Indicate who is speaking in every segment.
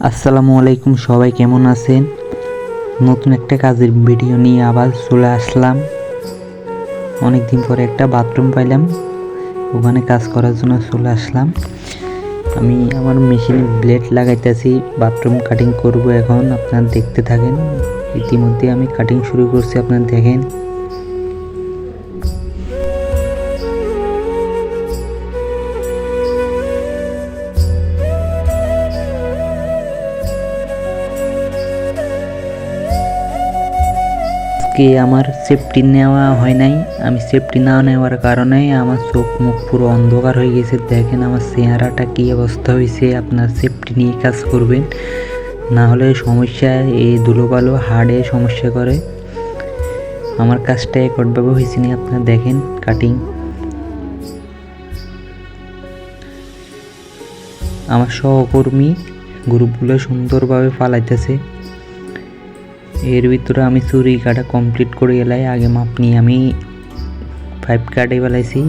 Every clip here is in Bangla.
Speaker 1: আসসালামু আলাইকুম, সবাই কেমন আছেন? নতুন একটা কাজের ভিডিও নিয়ে আবার চলে আসলাম। অনেক দিন পরে একটা বাথরুম পাইলাম, ওখানে কাজ করার জন্য চলে আসলাম। আমি আমার মেশিনে ব্লেড লাগাইতেছি, বাথরুম কাটিং করব এখন। আপনারা দেখতে থাকেন। ইতিমধ্যে আমি কাটিং শুরু করছি, আপনারা দেখেন। আজকে আমার সেফটি নেওয়া হয় নাই। আমি সেফটি না নেওয়ার কারণে আমার চোখ মুখ পুরো অন্ধকার হয়ে গেছে। দেখেন আমার চেহারাটা কী অবস্থা হয়েছে। আপনার সেফটি নিয়ে কাজ করবেন, না হলে সমস্যা। এই ধুলোবালো হাড়ে সমস্যা করে। আমার কাজটা একটভাবে হয়েছে নি, আপনারা দেখেন কাটিং। আমার সহকর্মী গ্রুপগুলো সুন্দরভাবে পালাইতেছে। এর ভিতরে আমি চুরি কাটা কমপ্লিট করে গেলাই। আগে মাপ নিয়ে আমি 5 কাটে ফেলাইছি,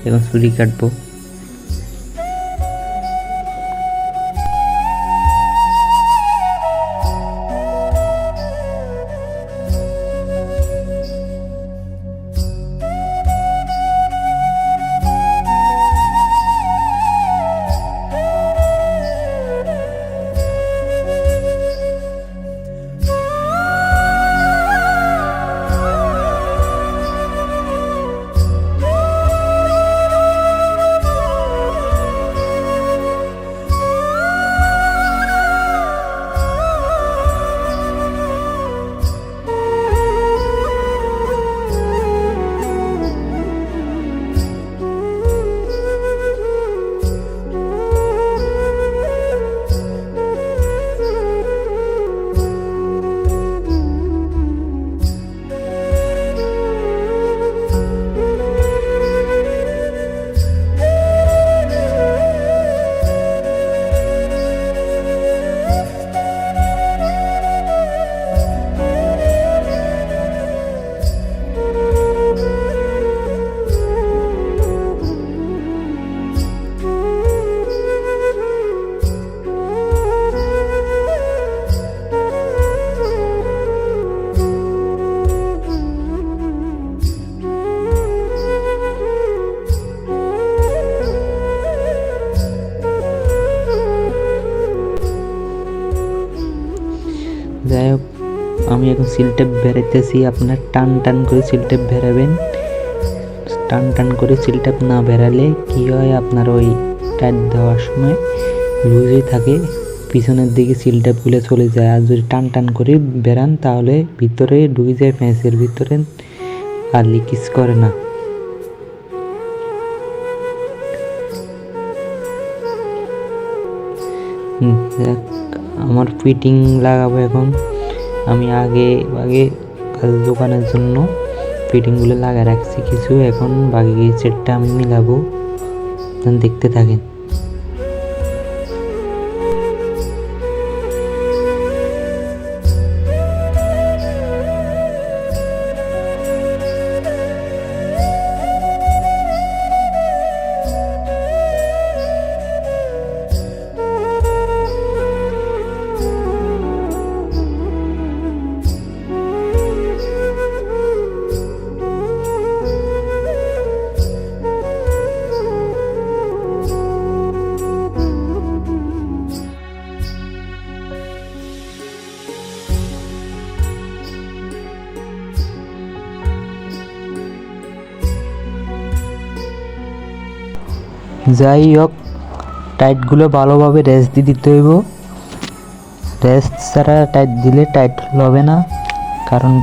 Speaker 1: এখন চুরি কাটবো। যাই হোক, আমি এখন সিলটেপ বেরাইতেছি। আপনার টান টান করে সিলটেপ বেরাবেন। টান টান করে সিলটেপ না বেরালে কি হয়, আপনার ওই টাইট দেওয়ার সময় লুজই থাকে, পিছনের দিকে সিলটেপগুলো চলে যায়। আর যদি টান টান করে বেরান তাহলে ভিতরে ঢুকে যায়, ফ্যাঁসের ভিতরে, আর লিকেজ করে না। আমার ফিটিং লাগাবো এখন। আমি আগে দোকানের জন্য ফিটিংগুলো লাগিয়ে রাখছি কিছু, এখন বাকি সেটটা আমি মিলাবো। দেখতে থাকেন। যাই হোক, টাইটগুলো ভালোভাবে রেস্ট দিয়ে দিতে হইব। রেস্ট ছাড়া টাইট দিলে টাইট হবে না, কারণ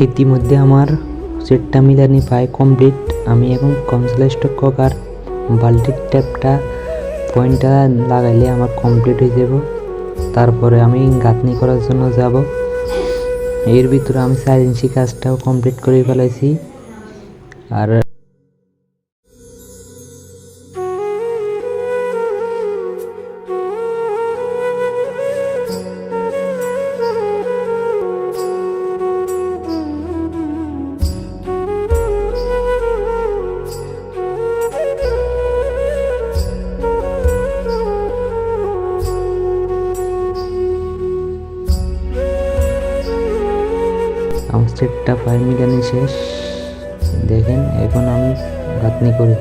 Speaker 1: ইতিমধ্যে আমার সেটটা মিলানি প্রায় কমপ্লিট। আমি এখন কনসোল স্টক কক আর বাল্টির ট্যাপটা পয়েন্টটা লাগাইলে আমার কমপ্লিট হয়ে যাব। তারপরে আমি গাঁথনি করার জন্য যাব। এর ভিতরে আমি 4 ইঞ্চি কাজটাও কমপ্লিট করে ফেলাইছি। আর আমার সেটটা 5 মিলানি শেষ। দেখেন এখন আমি গাঁথনি করি।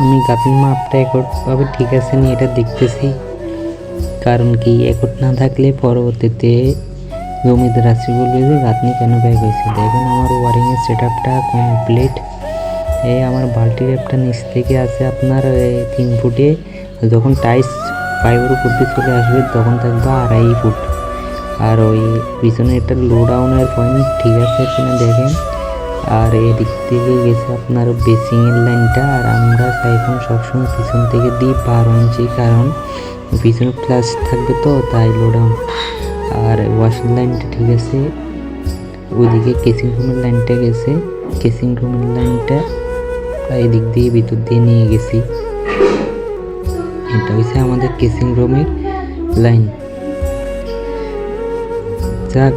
Speaker 1: আমি গাঁথনির মাপটা একটভাবে ঠিক আছে নি এটা দেখতেছি। কারণ কি একট না থাকলে পরবর্তীতে জমিদার আসি বলবে যে গাঁথনি কেন ব্যাগ হয়েছে। দেখুন আমার ওয়ারিংয়ের সেট আপটা কমপ্লিট। এই আমার বাল্টি র্যাপটা নিচ থেকে আছে আপনার 3 ফুটে। যখন টাইস পাইপের উপর দিয়ে চলে আসবে তখন থাকবে 2.5 ফুট। আর ওই পিছনে একটা লো ডাউনের পয়েন্ট ঠিক আছে কিনা দেখেন। আর এদিক থেকে গেছে আপনার বেসিংয়ের লাইনটা। আর আমরা সাইফোন সবসময় পিছন থেকে দিই 12 ইঞ্চি, কারণ পিছনে প্লাস থাকবে তো তাই লো ডাউন। আর ওয়াশিং লাইনটা ঠিক আছে। ওইদিকে কেসিং রুমের লাইনটা গেছে। কেসিং রুমের লাইনটা এদিক দিয়ে ভিতর দিয়ে নিয়ে গেছি। এটা হচ্ছে আমাদের কেসিং রুমের লাইন। যাক